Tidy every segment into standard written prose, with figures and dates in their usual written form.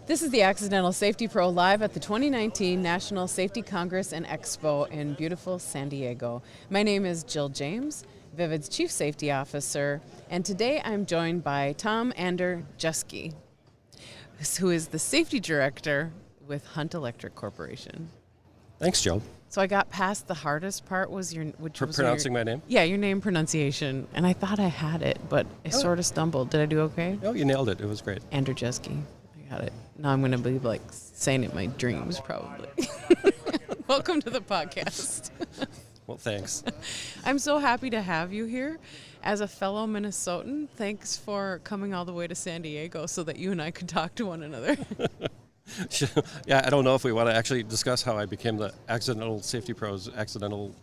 This is the Accidental Safety Pro live at the 2019 National Safety Congress and Expo in beautiful San Diego. My name is Jill James, Vivid's Chief Safety Officer, and today I'm joined by Tom Andrzejewski, who is the Safety Director with Hunt Electric Corporation. Thanks, Jill. So I got past the hardest part was pronouncing my name? Yeah, your name pronunciation, and I thought I had it, but I sort of stumbled. Did I do okay? Oh, you nailed it. It was great. Andrzejewski. I got it. Now I'm going to be like saying it in my dreams, probably. Welcome to the podcast. Well, thanks. I'm so happy to have you here. As a fellow Minnesotan, thanks for coming all the way to San Diego so that you and I could talk to one another. Yeah, I don't know if we want to actually discuss how I became the Accidental Safety Pro's accidental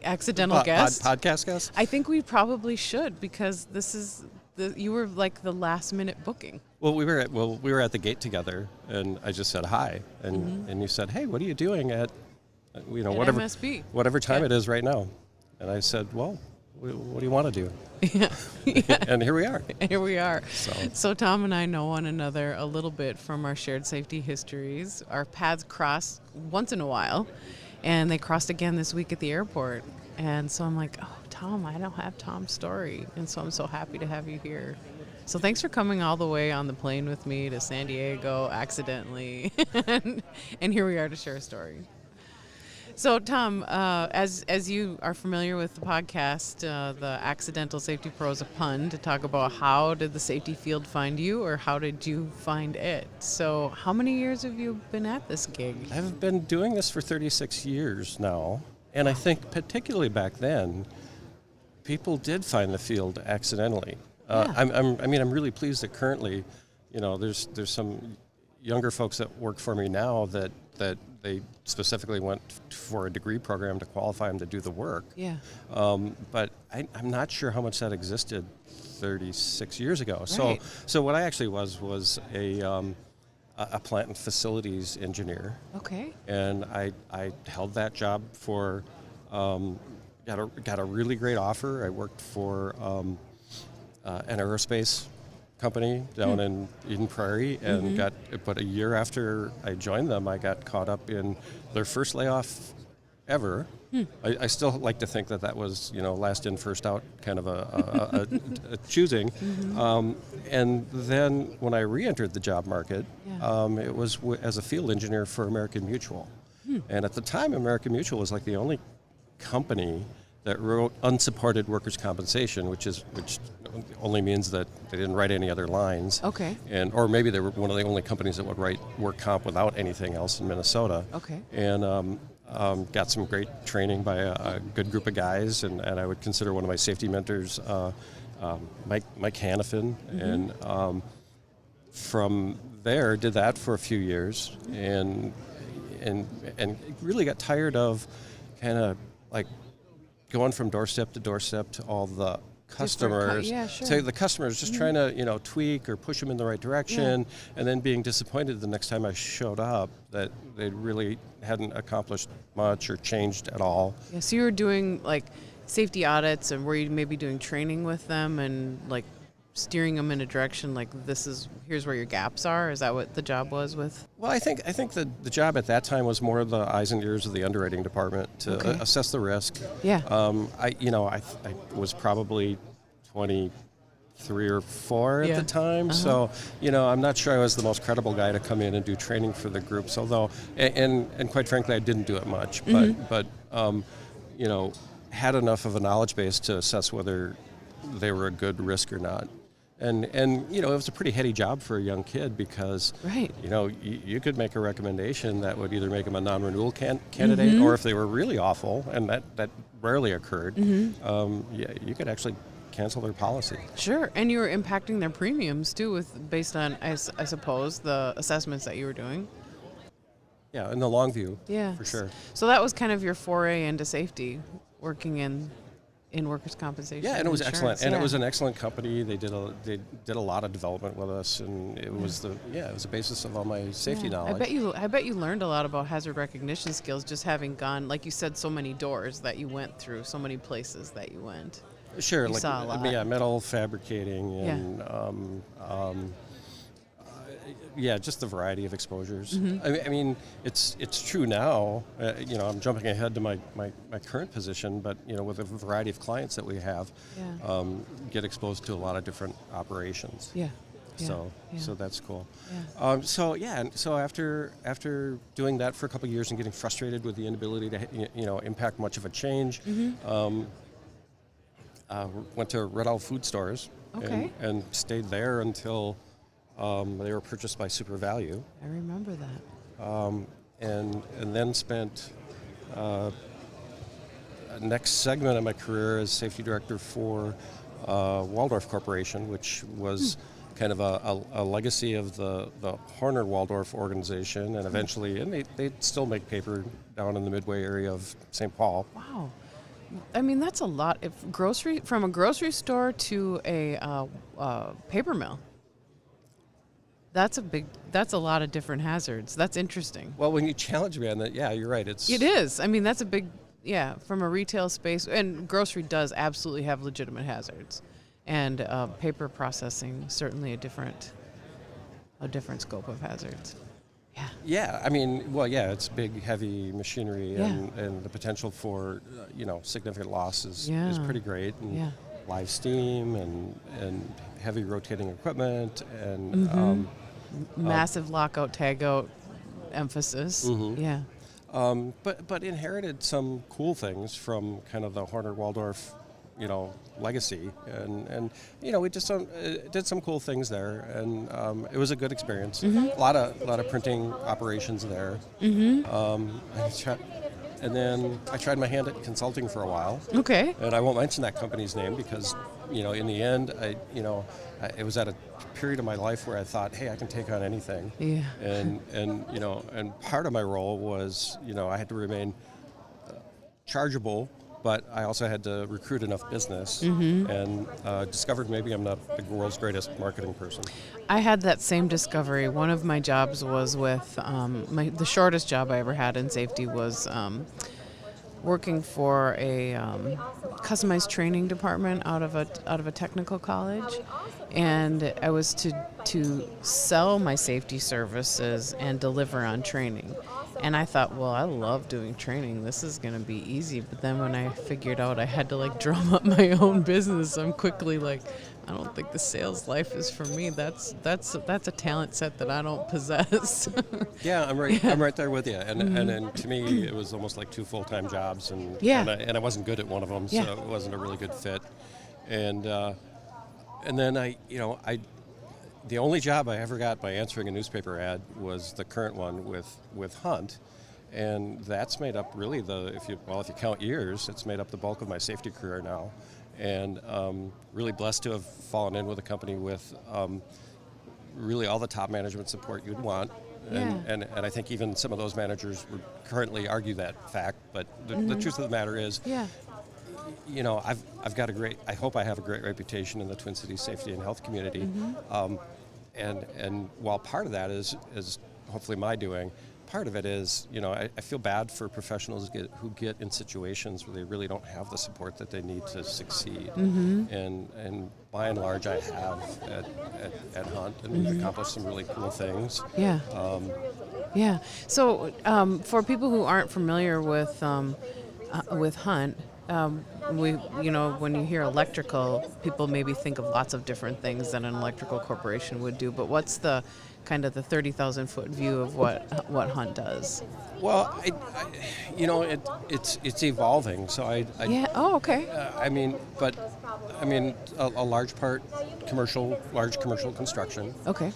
guest. Podcast guest? I think we probably should, because this is you were like the last minute booking. Well, we were at the gate together, and I just said hi, and you said, "Hey, what are you doing at whatever MSB. whatever time it is right now?" And I said, "Well, what do you want to do?" Yeah. And here we are. Here we are. So Tom and I know one another a little bit from our shared safety histories. Our paths cross once in a while, and they crossed again this week at the airport. And so I'm like, oh, Tom, I don't have Tom's story. And so I'm so happy to have you here. So thanks for coming all the way on the plane with me to San Diego accidentally. and here we are to share a story. So, Tom, as you are familiar with the podcast, the Accidental Safety Pro is a pun to talk about how did the safety field find you, or how did you find it? So how many years have you been at this gig? I've been doing this for 36 years now, and I think particularly back then, people did find the field accidentally. Yeah. I'm really pleased that currently, there's some younger folks that work for me now that they specifically went for a degree program to qualify them to do the work. Yeah. But I'm not sure how much that existed 36 years ago. Right. So what I actually was a plant and facilities engineer. Okay. And I held that job for got a really great offer. I worked for an aerospace company down in Eden Prairie, and but a year after I joined them, I got caught up in their first layoff ever. I still like to think that was last in first out kind of a choosing. And then when I re-entered the job market, it was as a field engineer for American Mutual. And at the time, American Mutual was like the only company that wrote unsupported workers' compensation, which only means that they didn't write any other lines. Okay. Or maybe they were one of the only companies that would write work comp without anything else in Minnesota. Okay. And got some great training by a good group of guys, and I would consider one of my safety mentors Mike Hannafin. And from there, did that for a few years, and really got tired of kind of like going from doorstep to doorstep to all the customers. To the customers, just trying to tweak or push them in the right direction, and then being disappointed the next time I showed up that they really hadn't accomplished much or changed at all. Yeah. So you were doing like safety audits, and were you maybe doing training with them and like steering them in a direction like here's where your gaps are? Is that what the job was with? Well, I think the job at that time was more the eyes and ears of the underwriting department to assess the risk. Yeah. I was probably 23 or 4 at the time, so I'm not sure I was the most credible guy to come in and do training for the groups. Although, and quite frankly, I didn't do it much, but had enough of a knowledge base to assess whether they were a good risk or not. And it was a pretty heady job for a young kid, because you could make a recommendation that would either make them a non-renewal candidate, or if they were really awful, and that rarely occurred, you could actually cancel their policy. Sure. And you were impacting their premiums too, based on I suppose the assessments that you were doing. Yeah, in the long view. Yeah, for sure. So that was kind of your foray into safety, working in workers' compensation. Yeah, and it was insurance. excellent, and it was an excellent company. They did a lot of development with us, and it was the basis of all my safety knowledge. I bet you learned a lot about hazard recognition skills just having gone, like you said, so many doors that you went through, so many places that you went. Sure, you saw a lot. metal fabricating and yeah, just the variety of exposures. Mm-hmm. I mean, it's true now. I'm jumping ahead to my current position, but with a variety of clients that we have, Yeah. get exposed to a lot of different operations. Yeah. Yeah. So Yeah. so that's cool. Yeah. So after doing that for a couple of years and getting frustrated with the inability to impact much of a change, Mm-hmm. went to Red Owl Food Stores Okay. and stayed there until they were purchased by Super Value, I remember that. and then spent next segment of my career as safety director for Waldorf Corporation, which was kind of a legacy of the Horner Waldorf organization, and eventually, and they still make paper down in the Midway area of St. Paul. Wow. I mean, that's a lot. If from a grocery store to a paper mill, that's a lot of different hazards. That's interesting. Well, when you challenge me on that, yeah, you're right. It is. I mean, that's a big, yeah, from a retail space. And grocery does absolutely have legitimate hazards. And paper processing, certainly a different scope of hazards. Yeah. Yeah, I mean, well, yeah, it's big, heavy machinery, Yeah. and the potential for significant loss is Yeah. pretty great. And Yeah. live steam and heavy rotating equipment and Mm-hmm. Massive lockout, tagout emphasis. Mhm. Yeah. but inherited some cool things from kind of the Horner Waldorf, legacy, and we just did some cool things there, and it was a good experience. Mm-hmm. A lot of printing operations there. Mm-hmm. And then I tried my hand at consulting for a while, Okay. and I won't mention that company's name because in the end it was at a period of my life where I thought, hey, I can take on anything. Yeah. And part of my role was I had to remain chargeable, but I also had to recruit enough business, and discovered maybe I'm not the world's greatest marketing person. I had that same discovery. One of my jobs was with the shortest job I ever had in safety was working for a customized training department out of a technical college, and I was to sell my safety services and deliver on training. And I thought, well, I love doing training. This is going to be easy. But then when I figured out I had to drum up my own business, I'm quickly like, I don't think the sales life is for me. That's a talent set that I don't possess. Yeah, I'm right. I'm right there with you. And to me, it was almost like two full-time jobs, and Yeah. and I wasn't good at one of them, so Yeah. it wasn't a really good fit. And then the only job I ever got by answering a newspaper ad was the current one with Hunt, and that's made up really if you count years, it's made up the bulk of my safety career now, and really blessed to have fallen in with a company with really all the top management support you'd want. And I think even some of those managers would currently argue that fact, but the truth of the matter is, Yeah. I've got I hope I have a great reputation in the Twin Cities safety and health community. And while part of that is hopefully my doing, part of it is, I feel bad for professionals who get in situations where they really don't have the support that they need to succeed. And by and large, I have at Hunt, and we've accomplished some really cool things. Yeah. Yeah. So for people who aren't familiar with Hunt, when you hear electrical, people maybe think of lots of different things that an electrical corporation would do. But what's the kind of the 30,000 foot view of what Hunt does? Well, it's evolving. So Yeah. Oh, okay. a large part large commercial construction. Okay.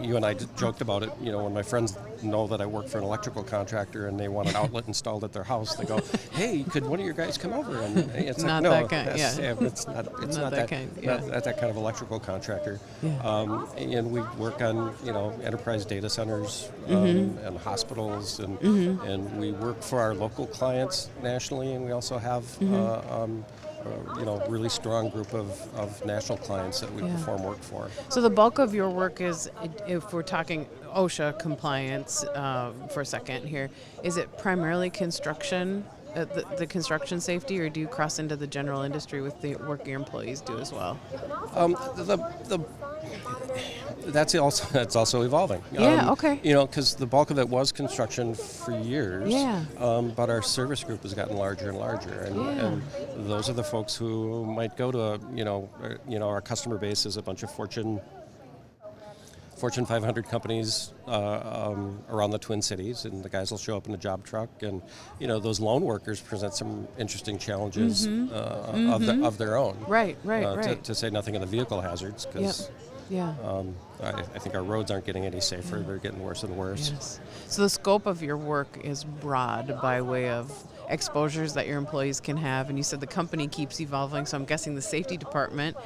You and I joked about it. When my friends know that I work for an electrical contractor and they want an outlet installed at their house, they go, "Hey, could one of your guys come over?" And it's Not like, no, that kind, yeah. it's not that kind. Yeah. Not that kind of electrical contractor. Yeah. And we work on enterprise data centers and hospitals, and we work for our local clients nationally, and we also have really strong group of national clients that we perform work for. So the bulk of your work is, if we're talking OSHA compliance for a second here, is it primarily construction the construction safety, or do you cross into the general industry with the work your employees do as well? The that's also evolving. Yeah, okay. Because the bulk of it was construction for years. Yeah. But our service group has gotten larger and larger, and those are the folks who might go to our customer base is a bunch of Fortune 500 companies around the Twin Cities, and the guys will show up in a job truck, and those lone workers present some interesting challenges of their own. Right. To say nothing of the vehicle hazards, because I think our roads aren't getting any safer; they're getting worse and worse. Yes. So the scope of your work is broad by way of exposures that your employees can have, and you said the company keeps evolving. So I'm guessing the safety department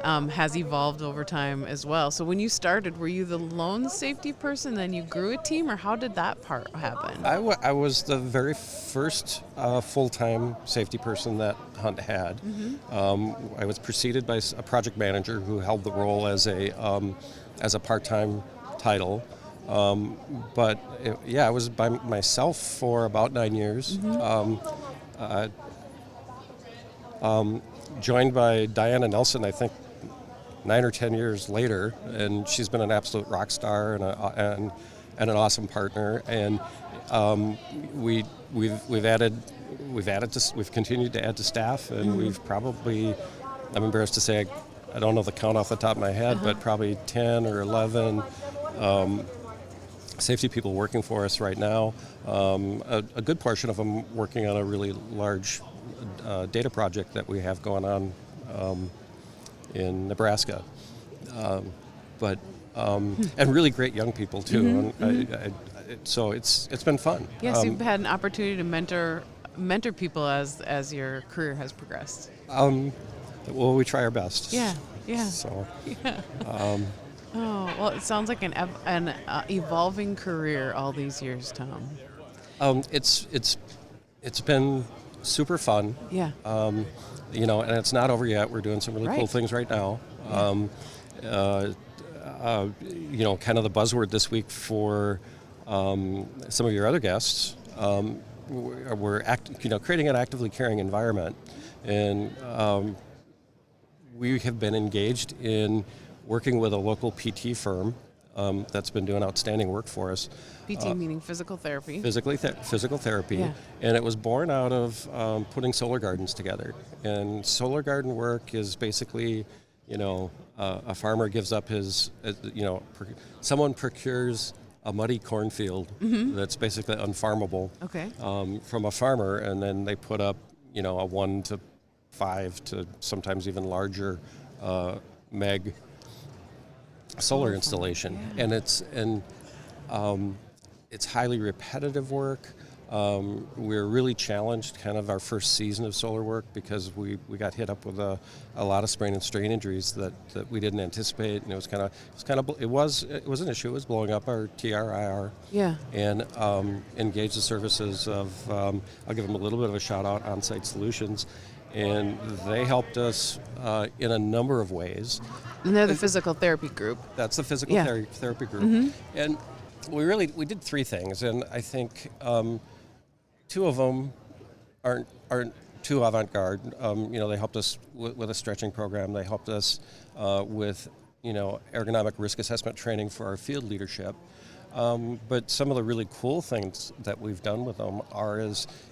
has evolved over time as well. So when you started, were you the lone safety person, then you grew a team, or how did that part happen? I was the very first full-time safety person that Hunt had. I was preceded by a project manager who held the role as a part-time title. But I was by myself for about 9 years. Joined by Diana Nelson, I think 9 or 10 years later, and she's been an absolute rock star and an awesome partner. And we've continued to add to staff, and we've probably, I'm embarrassed to say, I don't know the count off the top of my head, but probably 10 or 11 safety people working for us right now. A good portion of them working on a really large data project that we have going on in Nebraska, and really great young people too. So it's been fun. Yes, you've had an opportunity to mentor people as your career has progressed. Well, we try our best. Yeah. So. Yeah. Oh well, it sounds like an evolving career all these years, Tom. It's been super fun. Yeah. And it's not over yet. We're doing some really cool things right now. Kind of the buzzword this week for some of your other guests. We're creating an actively caring environment, and we have been engaged in working with a local PT firm that's been doing outstanding work for us. PT meaning physical therapy. Physical therapy, and it was born out of putting solar gardens together. And solar garden work is basically, a farmer gives up his, someone procures a muddy cornfield that's basically unfarmable from a farmer, and then they put up, a 1 to 5 to sometimes even larger meg solar installation, and it's highly repetitive work. We're really challenged kind of our first season of solar work because we got hit up with a lot of sprain and strain injuries that we didn't anticipate, and it was an issue. It was blowing up our TRIR. Yeah. And engaged the services of I'll give them a little bit of a shout out, On-Site Solutions, and they helped us in a number of ways. And they're the physical therapy group. That's the physical therapy group. And we did 3 things, and I think 2 of them aren't too avant-garde. They helped us with a stretching program. They helped us with ergonomic risk assessment training for our field leadership. But some of the really cool things that we've done with them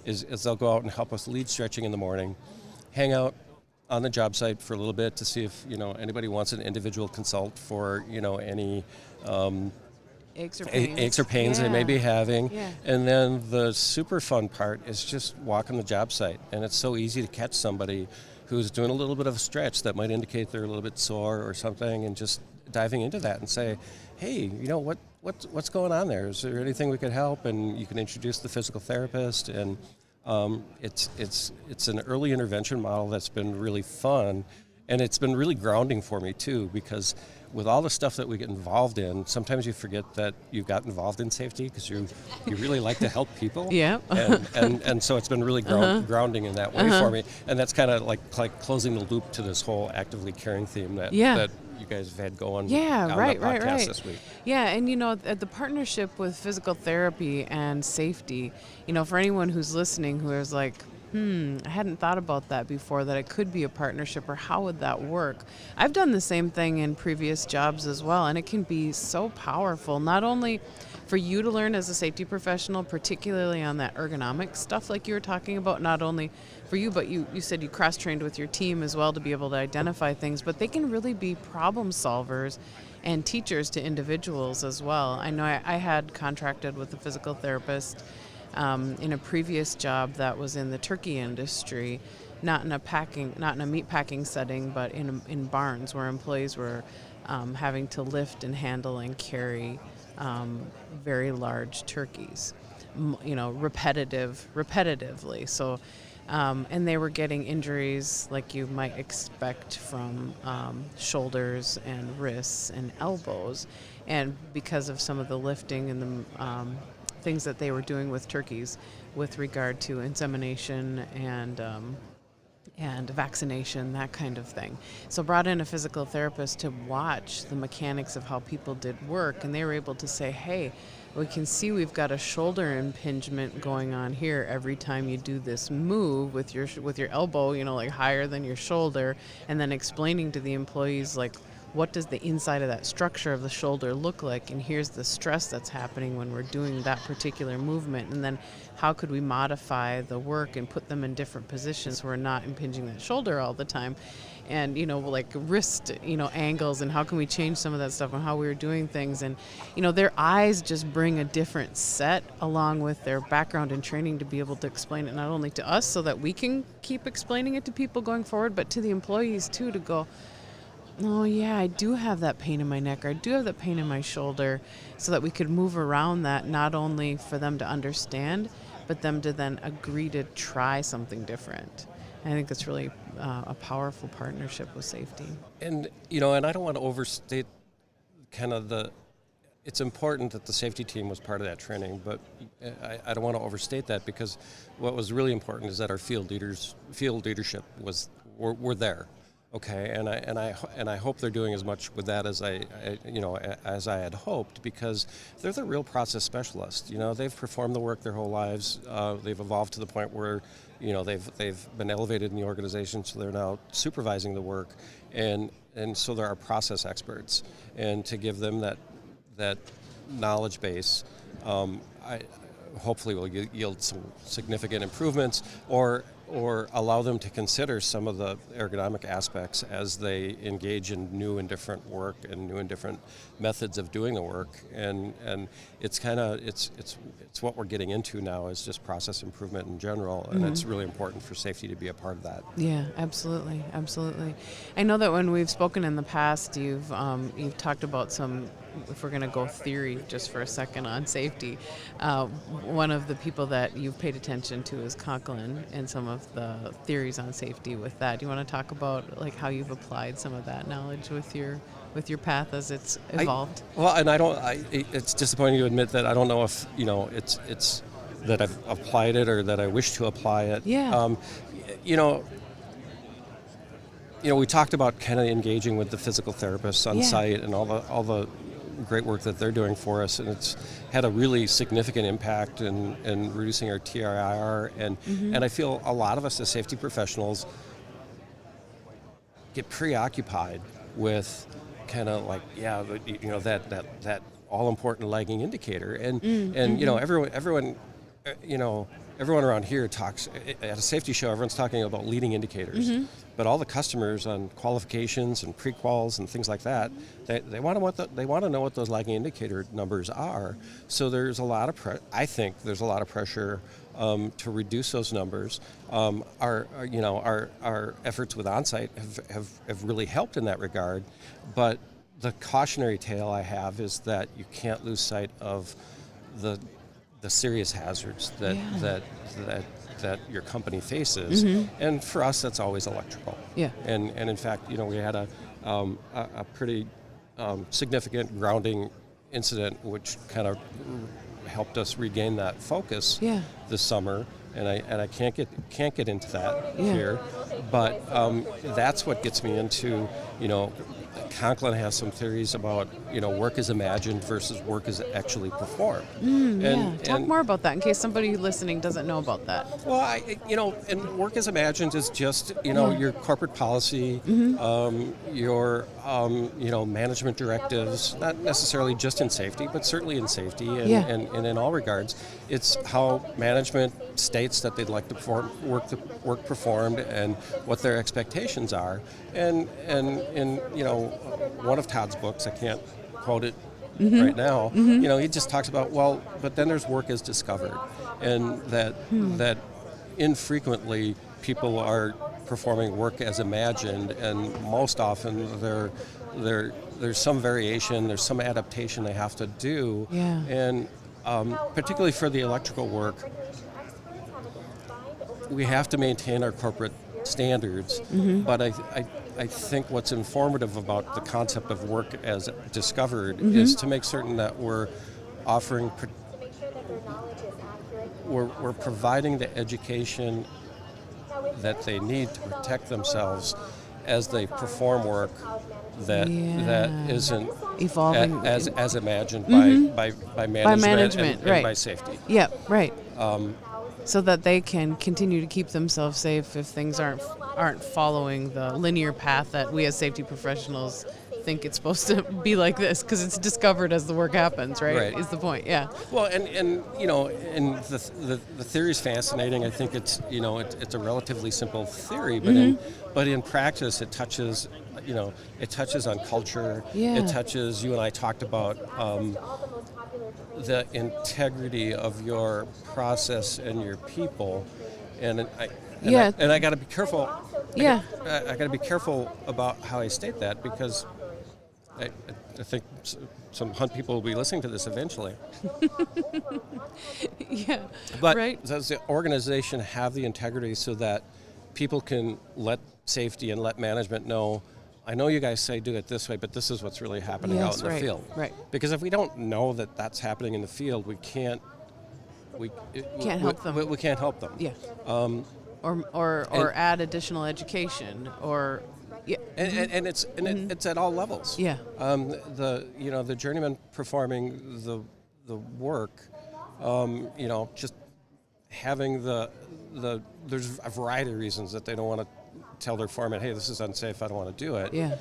is they'll go out and help us lead stretching in the morning, hang out on the job site for a little bit to see if anybody wants an individual consult for any aches or pains they may be having. Yeah. And then the super fun part is just walking the job site, and it's so easy to catch somebody who's doing a little bit of a stretch that might indicate they're a little bit sore or something, and just diving into that and say, hey, what's going on there? Is there anything we could help? And you can introduce the physical therapist, and it's an early intervention model that's been really fun, And it's been really grounding for me too, because with all the stuff that we get involved in, sometimes you forget that you got involved in safety because you really like to help people. Yeah. And so it's been really grounding in that way for me. And that's kind of like closing the loop to this whole actively caring theme that you guys have had going on the podcast this week. Yeah, and the partnership with physical therapy and safety, for anyone who's listening who is like, I hadn't thought about that before, that it could be a partnership, or how would that work? I've done the same thing in previous jobs as well, and it can be so powerful, not only for you to learn as a safety professional, particularly on that ergonomic stuff like you were talking about, not only for you, but you said you cross-trained with your team as well to be able to identify things, but they can really be problem solvers and teachers to individuals as well. I know I had contracted with a physical therapist in a previous job that was in the turkey industry, not in a meat packing setting, but in barns where employees were having to lift and handle and carry very large turkeys, repetitively. So, and they were getting injuries like you might expect from shoulders and wrists and elbows, and because of some of the lifting and the things that they were doing with turkeys with regard to insemination and vaccination, that kind of thing. So brought in a physical therapist to watch the mechanics of how people did work, and they were able to say, hey, we can see we've got a shoulder impingement going on here every time you do this move with your elbow, like higher than your shoulder, and then explaining to the employees, like, what does the inside of that structure of the shoulder look like, and here's the stress that's happening when we're doing that particular movement, and then how could we modify the work and put them in different positions so we're not impinging that shoulder all the time, and like wrist angles, and how can we change some of that stuff and how we were doing things. And their eyes just bring a different set along with their background and training to be able to explain it not only to us so that we can keep explaining it to people going forward, but to the employees too, to go, oh yeah, I do have that pain in my neck, or I do have that pain in my shoulder, so that we could move around that, not only for them to understand, but them to then agree to try something different. And I think that's really a powerful partnership with safety. And, and I don't want to overstate kind of it's important that the safety team was part of that training, but I don't want to overstate that, because what was really important is that our field leadership were there. Okay, and I hope they're doing as much with that as I had hoped, because they're the real process specialists. They've performed the work their whole lives. They've evolved to the point where they've been elevated in the organization, so they're now supervising the work, and so they're our process experts. And to give them that knowledge base, I hopefully will yield some significant improvements, or allow them to consider some of the ergonomic aspects as they engage in new and different work and new and different methods of doing the work. And it's it's what we're getting into now, is just process improvement in general, and it's really important for safety to be a part of that. Yeah, absolutely. I know that when we've spoken in the past, you've talked about some, if we're going to go theory just for a second on safety, one of the people that you've paid attention to is Conklin, and some of the theories on safety with that. Do you want to talk about like how you've applied some of that knowledge with your path as it's evolved? It's disappointing to admit that I don't know if it's that I've applied it or that I wish to apply it. Yeah. We talked about kind of engaging with the physical therapists on site and all the great work that they're doing for us, and it's had a really significant impact in reducing our TIR, and I feel a lot of us as safety professionals get preoccupied with kind of like that all important lagging indicator, and everyone around here talks at a safety show. Everyone's talking about leading indicators, but all the customers on qualifications and pre-quals and things like that, they want to know what those lagging indicator numbers are. So there's a lot of I think there's a lot of pressure to reduce those numbers. Our efforts with Onsite have really helped in that regard, but the cautionary tale I have is that you can't lose sight of the serious hazards that that your company faces. And for us, that's always electrical. Yeah. And in fact, we had a pretty significant grounding incident, which kind of helped us regain that focus this summer. And I can't get into that here, but that's what gets me into, Conklin has some theories about, work is imagined versus work is actually performed. Talk more about that in case somebody listening doesn't know about that. Well, and work is imagined is just, your corporate policy, your, management directives, not necessarily just in safety, but certainly in safety and in all regards. It's how management states that they'd like to perform work performed and what their expectations are. And in, one of Todd's books, I can't quote it right now, he just talks about, but then there's work as discovered, and that infrequently people are performing work as imagined, and most often there's some variation, there's some adaptation they have to do, and particularly for the electrical work, we have to maintain our corporate standards, but I think what's informative about the concept of work as discovered is to make certain that we're offering, we're providing the education that they need to protect themselves as they perform work that isn't evolving as imagined by management and by safety. Yeah, right. So that they can continue to keep themselves safe if things aren't following the linear path that we as safety professionals think it's supposed to be like this, because it's discovered as the work happens, right? Is the point, Well, and the theory is fascinating. I think it's it's a relatively simple theory, but in practice it touches on culture. It touches, you and I talked about the integrity of your process and your people, and I got to be careful. I got to be careful about how I state that, because I think some hunt people will be listening to this eventually. But does the organization have the integrity so that people can let safety and let management know, I know you guys say do it this way, but this is what's really happening out in the field. Right. Because if we don't know that that's happening in the field, we can't help them. We can't help them. Yeah. Or add additional education, or and it's at all levels. Yeah. The journeyman performing the work, just having there's a variety of reasons that they don't want to tell their foreman, hey, this is unsafe, I don't want to do it. Yeah.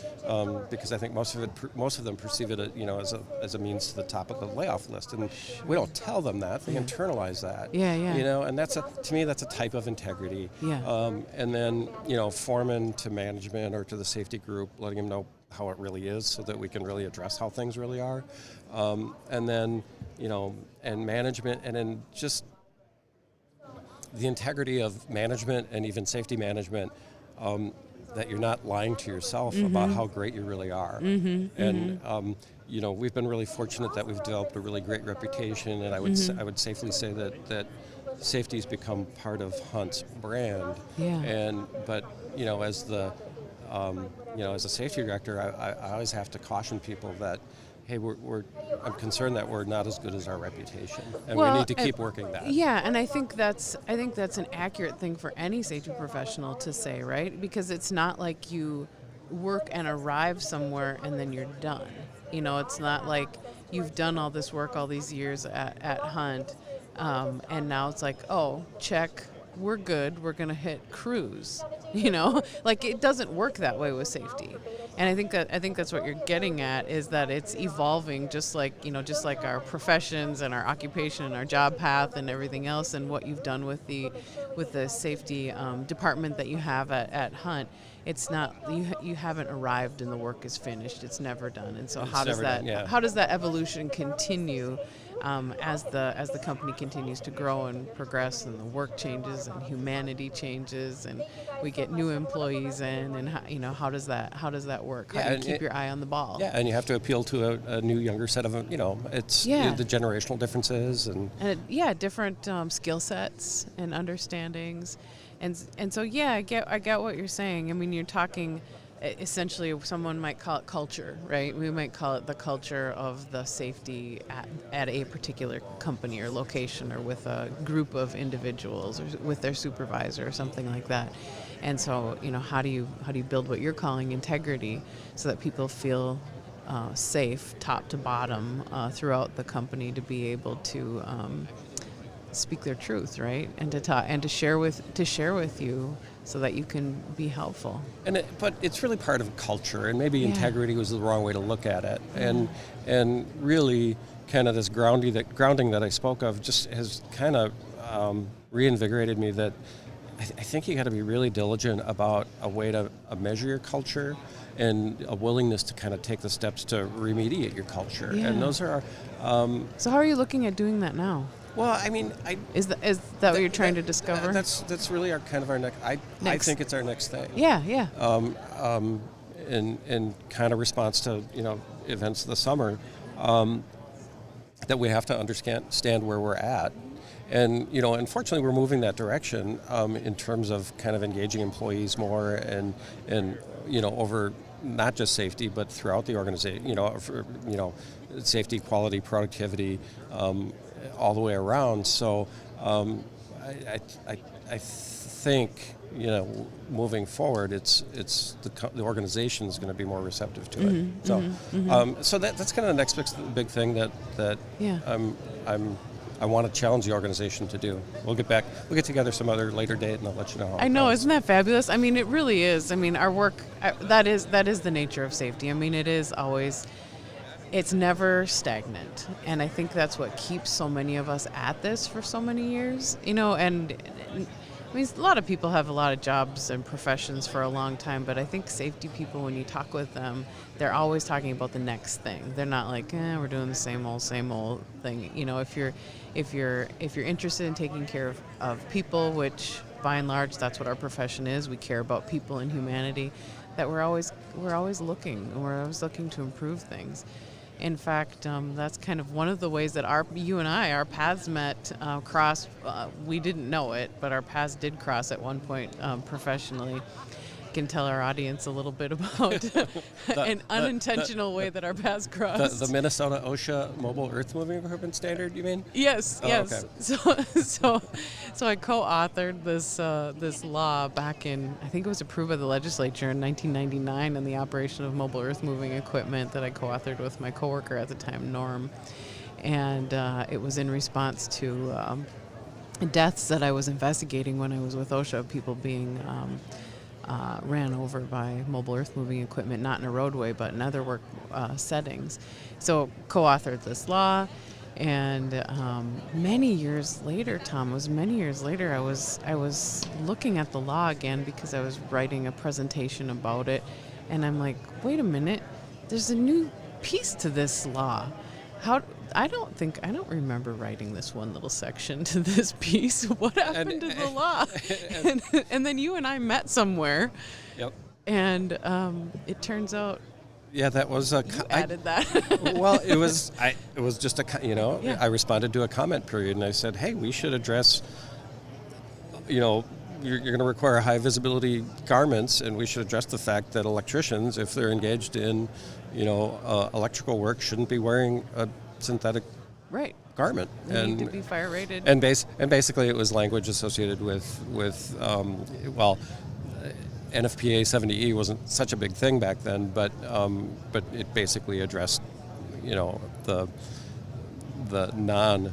Because I think most of them perceive it, as a means to the top of the layoff list, and we don't tell them that; they internalize that. Yeah. And to me, that's a type of integrity. Yeah. And then, foreman to management or to the safety group, letting them know how it really is, so that we can really address how things really are. And then, and management, and then just the integrity of management and even safety management. That you're not lying to yourself about how great you really are. And we've been really fortunate that we've developed a really great reputation, and I would safely say that safety's become part of Hunt's brand. Yeah. But as the as a safety director, I always have to caution people that, hey, I'm concerned that we're not as good as our reputation, and we need to keep working that. Yeah, and I think that's an accurate thing for any safety professional to say, right? Because it's not like you work and arrive somewhere and then you're done. It's not like you've done all this work all these years at Hunt, and now it's like, oh, check, we're good, we're going to hit cruise. Like, it doesn't work that way with safety. And I think that's what you're getting at, is that it's evolving, just like our professions and our occupation and our job path and everything else, and what you've done with the safety department that you have at Hunt. it's not you haven't arrived and the work is finished. It's never done. And so It's how does never that done, yeah. how does that evolution continue as the company continues to grow and progress, and the work changes and humanity changes and we get new employees in, and how does that work? How Yeah, do you and keep your eye on the ball? Yeah, and you have to appeal to a new, younger set of, it's Yeah. the generational differences and Different skill sets and understandings, and so I get what you're saying. I mean, you're talking essentially, someone might call it culture, right? We might call it the culture of the safety at a particular company or location, or with a group of individuals, or with their supervisor or something like that. And so, how do you build what you're calling integrity, so that people feel safe, top to bottom, throughout the company, to be able to speak their truth, right? And to talk and to share with you, so that you can be helpful. But it's really part of culture, and maybe Yeah. integrity was the wrong way to look at it. And really, kind of this grounding that I spoke of just has kind of reinvigorated me that I think you got to be really diligent about a way to measure your culture, and a willingness to kind of take the steps to remediate your culture. Yeah. And those are. So how are you looking at doing that now? Well, I mean, Is that what you're trying to discover? That's really our next. I think it's our next thing. Yeah. In kind of response to events of the summer, that we have to understand where we're at, and unfortunately we're moving that direction in terms of kind of engaging employees more and over not just safety but throughout the organization. Safety, quality, productivity. All the way around. So I think moving forward, it's the organization is going to be more receptive to it. So that's kind of the next big thing that I want to challenge the organization to do. We'll get together some other later date, and I'll let you know how I it know, goes. isn't that fabulous? I mean, it really is. I mean, our work, that is the nature of safety. I mean, it is always. It's never stagnant, and I think that's what keeps so many of us at this for so many years. And I mean, a lot of people have a lot of jobs and professions for a long time, but I think safety people, when you talk with them, they're always talking about the next thing. They're not like, we're doing the same old thing. If you're interested in taking care of people, which by and large that's what our profession is, we care about people and humanity. That we're always looking, and we're always looking to improve things. In fact, that's kind of one of the ways that our paths met, crossed. We didn't know it, but our paths did cross at one point professionally. Can tell our audience a little bit about an unintentional way that our paths crossed. The Minnesota OSHA mobile earth moving equipment standard, you mean? Yes. Okay. So I co-authored this law back in, I think it was approved by the legislature in 1999, on the operation of mobile earth moving equipment, that I co-authored with my coworker at the time, Norm, and it was in response to deaths that I was investigating when I was with OSHA, people being ran over by mobile earth moving equipment, not in a roadway but in other work settings. So co-authored this law, and many years later, I was looking at the law again because I was writing a presentation about it, and I'm like, wait a minute, there's a new piece to this law. I don't remember writing this one little section to this piece. What happened to the law? And then you and I met somewhere. Yep. And it turns out. Yeah, that was you added that. Well, it was just Yeah. I responded to a comment period, and I said, hey, we should address, you're going to require high visibility garments, and we should address the fact that electricians, if they're engaged in, electrical work, shouldn't be wearing a synthetic garment. They need to be fire rated. And basically, it was language associated with NFPA 70E wasn't such a big thing back then, but it basically addressed, the non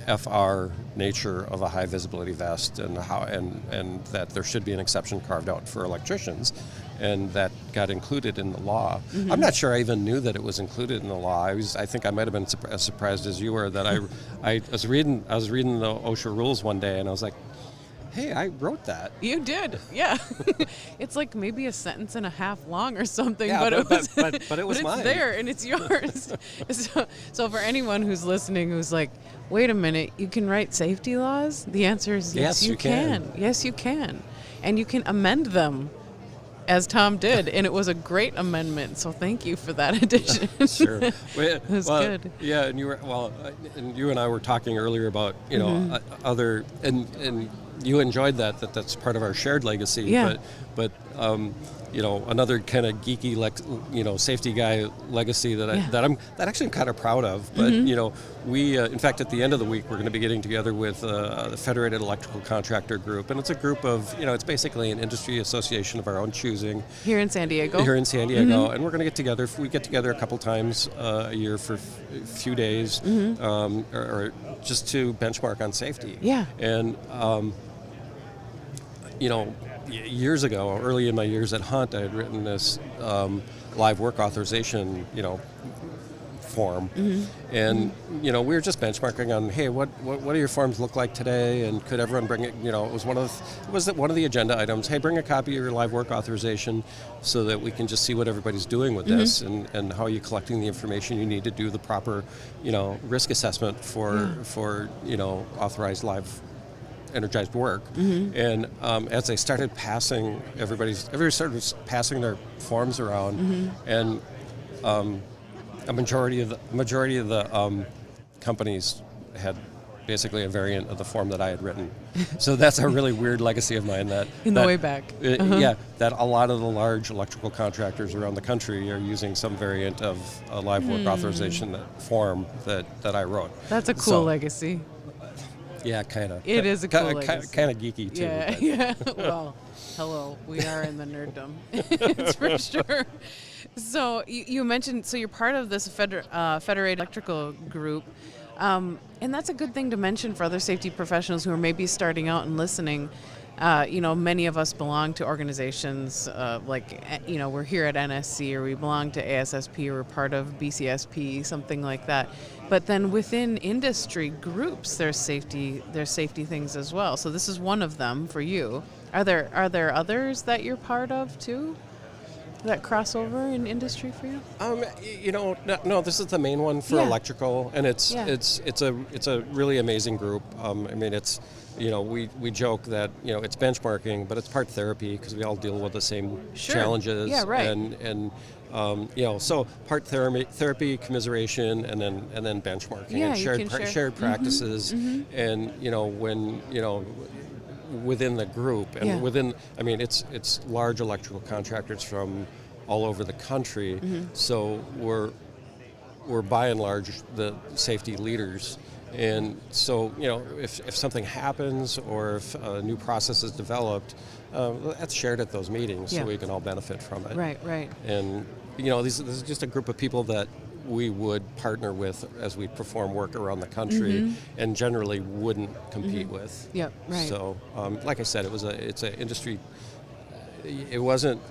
FR nature of a high visibility vest, and that there should be an exception carved out for electricians, and that got included in the law. Mm-hmm. I'm not sure I even knew that it was included in the law. I think I might have been as surprised as you were that I was reading the OSHA rules one day, and I was like, hey, I wrote that. You did, yeah. It's like maybe a sentence and a half long or something, Yeah, but it was, but it was but mine. it's there and it's yours. So for anyone who's listening who's like, wait a minute, you can write safety laws? The answer is yes, you can. Yes, you can. And you can amend them, as Tom did, and it was a great amendment. So thank you for that addition. Sure, It was good. Yeah, and you and I were talking earlier about other and you enjoyed that's part of our shared legacy. Yeah. But another kind of geeky safety guy legacy that actually I'm kind of proud of. But we in fact at the end of the week we're going to be getting together with the Federated Electrical Contractor Group, and it's a group of it's basically an industry association of our own choosing Here in San Diego. And we're going to get together. We get together a couple times a year for a few days, or just to benchmark on safety. Yeah. And years ago, early in my years at Hunt, I had written this live work authorization, form, and we were just benchmarking on, hey, what do your forms look like today, and could everyone bring it? It was one of the agenda items. Hey, bring a copy of your live work authorization so that we can just see what everybody's doing with this, and how are you collecting the information you need to do the proper, risk assessment for authorized live energized work. And as they started passing, everybody started passing their forms around, and a majority of the companies had basically a variant of the form that I had written. So that's a really weird legacy of mine. That way back. That a lot of the large electrical contractors around the country are using some variant of a live work authorization form that I wrote. That's a cool legacy. Yeah, kind of. It is a cool legacy. Kind of geeky, too. Yeah, yeah. Well, hello. We are in the nerddom. It's for sure. So you mentioned, so you're part of this Federated Electrical Group, and that's a good thing to mention for other safety professionals who are maybe starting out and listening. Many of us belong to organizations we're here at NSC, or we belong to ASSP, or we're part of BCSP, something like that. But then within industry groups, there's safety things as well. So this is one of them for you. Are there others that you're part of too, that crossover in industry for you? No, this is the main one for electrical, and it's a really amazing group. We joke that it's benchmarking, but it's part therapy because we all deal with the same challenges. Yeah, right. And so part therapy, commiseration, and then benchmarking and shared practices, and when within the group and it's large electrical contractors from all over the country. So we're by and large the safety leaders. And so, if something happens or if a new process is developed, that's shared at those meetings so we can all benefit from it. Right. And, this is just a group of people that we would partner with as we perform work around the country and generally wouldn't compete with. Yep, right. So, like I said, it's an industry, it wasn't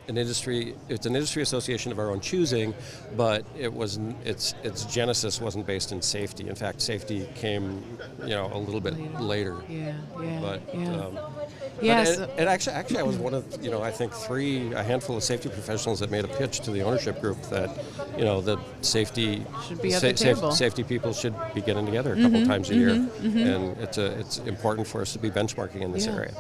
an industry, it's an industry association of our own choosing, but its genesis wasn't based in safety. In fact, safety came, a little bit later. Yeah. But, Yes. And actually, I was one of, I think a handful of safety professionals that made a pitch to the ownership group that, that safety should be at the table. Safety people should be getting together a couple times a year, and it's important for us to be benchmarking in this area.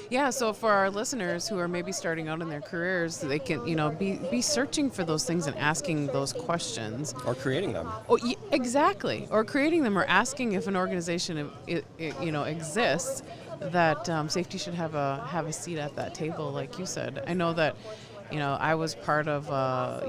Yeah. So for our listeners who are maybe starting out in their careers, they can, be searching for those things and asking those questions, or creating them. Oh, exactly. Or creating them, or asking if an organization, exists, that safety should have a seat at that table, like you said. I know that, I was part of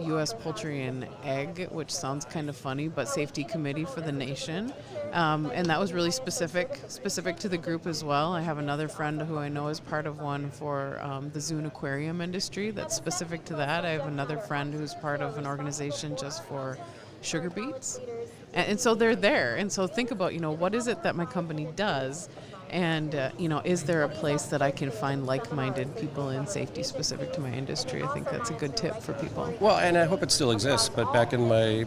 U.S. Poultry and Egg, which sounds kind of funny, but safety committee for the nation, and that was really specific to the group as well. I have another friend who I know is part of one for the Zune aquarium industry that's specific to that. I have another friend who's part of an organization just for sugar beets, and so they're there. And so think about, what is it that my company does? And, is there a place that I can find like-minded people in safety specific to my industry? I think that's a good tip for people. Well, and I hope it still exists, but back in my,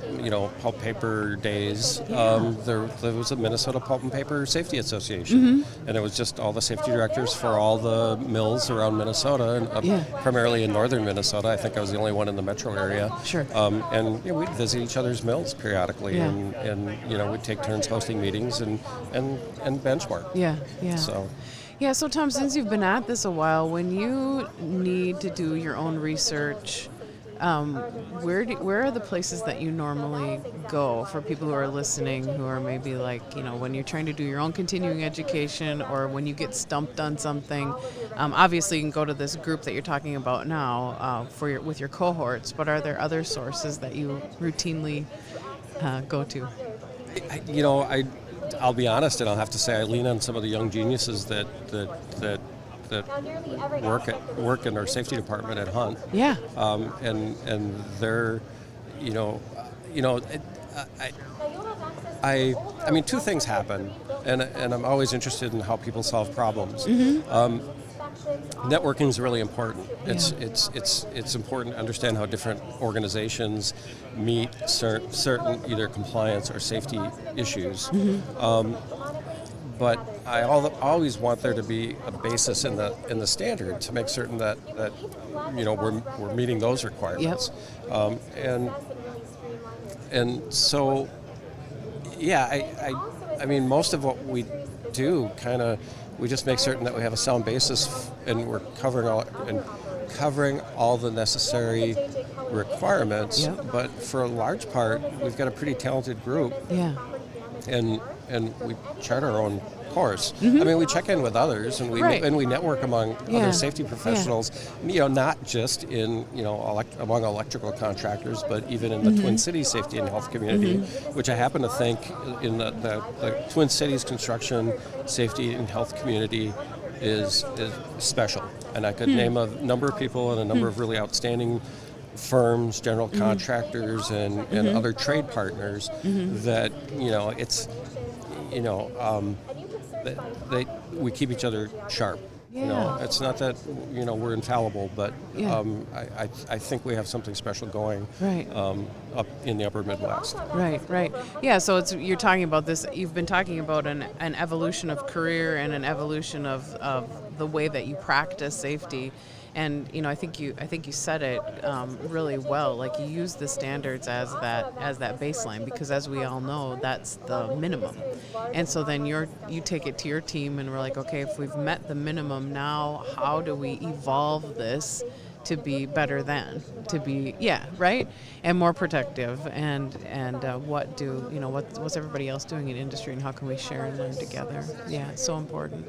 pulp paper days, there was a Minnesota Pulp and Paper Safety Association, and it was just all the safety directors for all the mills around Minnesota, and primarily in northern Minnesota. I think I was the only one in the metro area. Sure. And we'd visit each other's mills periodically, and we'd take turns hosting meetings and benchmark. Yeah. So Tom, since you've been at this a while, when you need to do your own research, where are the places that you normally go for people who are listening, who are maybe like, when you're trying to do your own continuing education, or when you get stumped on something? Obviously, you can go to this group that you're talking about now with your cohorts, but are there other sources that you routinely go to? I'll be honest, and I'll have to say I lean on some of the young geniuses that work in our safety department at Hunt. Yeah. And they're, I mean, two things happen, and I'm always interested in how people solve problems. Networking is really important. It's important to understand how different organizations meet certain either compliance or safety issues. But I always want there to be a basis in the standard to make certain that we're meeting those requirements. Yep. And so I mean, most of what we do we just make certain that we have a sound basis and we're covering all the necessary requirements. Yep. But for a large part, we've got a pretty talented group. Yeah. And we chart our own course. I mean, we check in with others, and we network among other safety professionals. Not just in among electrical contractors, but even in the Twin Cities safety and health community, which I happen to think in the Twin Cities construction safety and health community is special. And I could name a number of people and a number of really outstanding firms, general contractors, and other trade partners that we keep each other sharp. It's not that we're infallible, but I think we have something special going up in the upper Midwest. Right. Yeah, so you're talking about this. You've been talking about an evolution of career and an evolution of the way that you practice safety. And I think you said it really well. Like, you use the standards as that baseline, because as we all know, that's the minimum. And so then you take it to your team, and we're like, okay, if we've met the minimum, now how do we evolve this to be better than, to be right, and more protective, and what's everybody else doing in industry, and how can we share and learn together? Yeah, so important.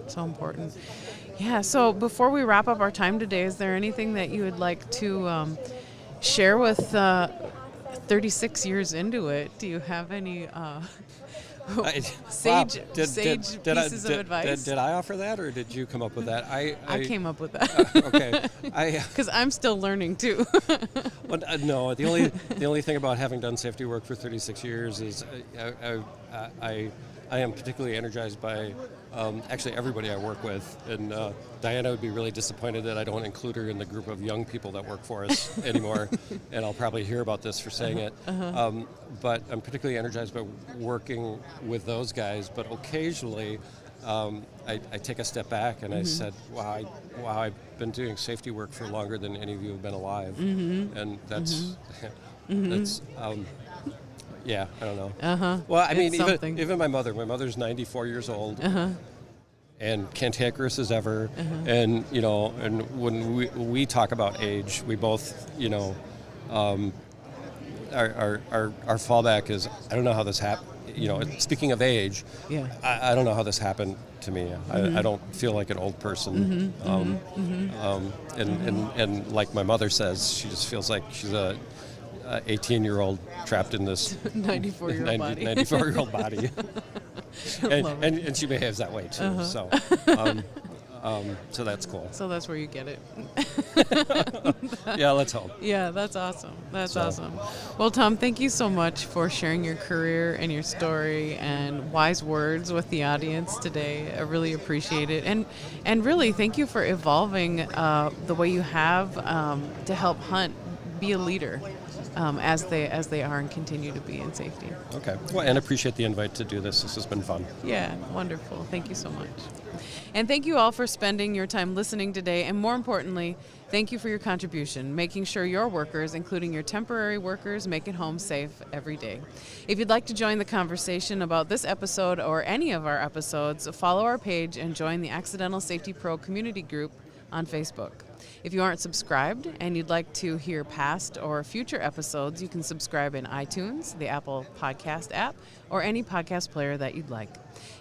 Yeah, so before we wrap up our time today, is there anything that you would like to share with 36 years into it? Do you have any sage pieces of advice? Did I offer that, or did you come up with that? I came up with that. Okay. Because I'm still learning too. Well, no, the only thing about having done safety work for 36 years is I am particularly energized by actually everybody I work with, and Diana would be really disappointed that I don't include her in the group of young people that work for us anymore, and I'll probably hear about this for saying it. But I'm particularly energized by working with those guys, but occasionally I take a step back and I said, wow, I've been doing safety work for longer than any of you have been alive, and that's yeah, I don't know. Well, I mean, even my mother's 94 years old, and cantankerous as ever, and and when we talk about age, we both, our fallback is, I don't know how this happened. Speaking of age, I don't know how this happened to me. I don't feel like an old person, and like my mother says, she just feels like she's a 18-year-old trapped in this 94-year-old body. and she behaves that way too. So that's cool. So that's where you get it. Yeah, let's hope. Yeah, that's awesome. That's So- awesome. Well, Tom, thank you so much for sharing your career and your story and wise words with the audience today. I really appreciate it, and really thank you for evolving the way you have to help Hunt be a leader as they are and continue to be in safety. Okay. Well, and appreciate the invite to do this. This has been fun. Yeah, wonderful. Thank you so much. And thank you all for spending your time listening today. And more importantly, thank you for your contribution, making sure your workers, including your temporary workers, make it home safe every day. If you'd like to join the conversation about this episode or any of our episodes, follow our page and join the Accidental Safety Pro community group on Facebook. If you aren't subscribed and you'd like to hear past or future episodes, you can subscribe in iTunes, the Apple Podcast app, or any podcast player that you'd like.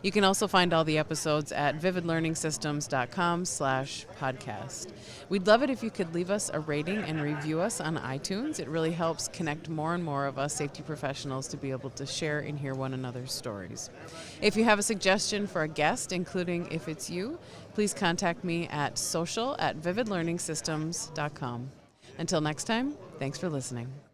You can also find all the episodes at vividlearningsystems.com/podcast. We'd love it if you could leave us a rating and review us on iTunes. It really helps connect more and more of us safety professionals to be able to share and hear one another's stories. If you have a suggestion for a guest, including if it's you, please contact me at social@vividlearningsystems.com. Until next time, thanks for listening.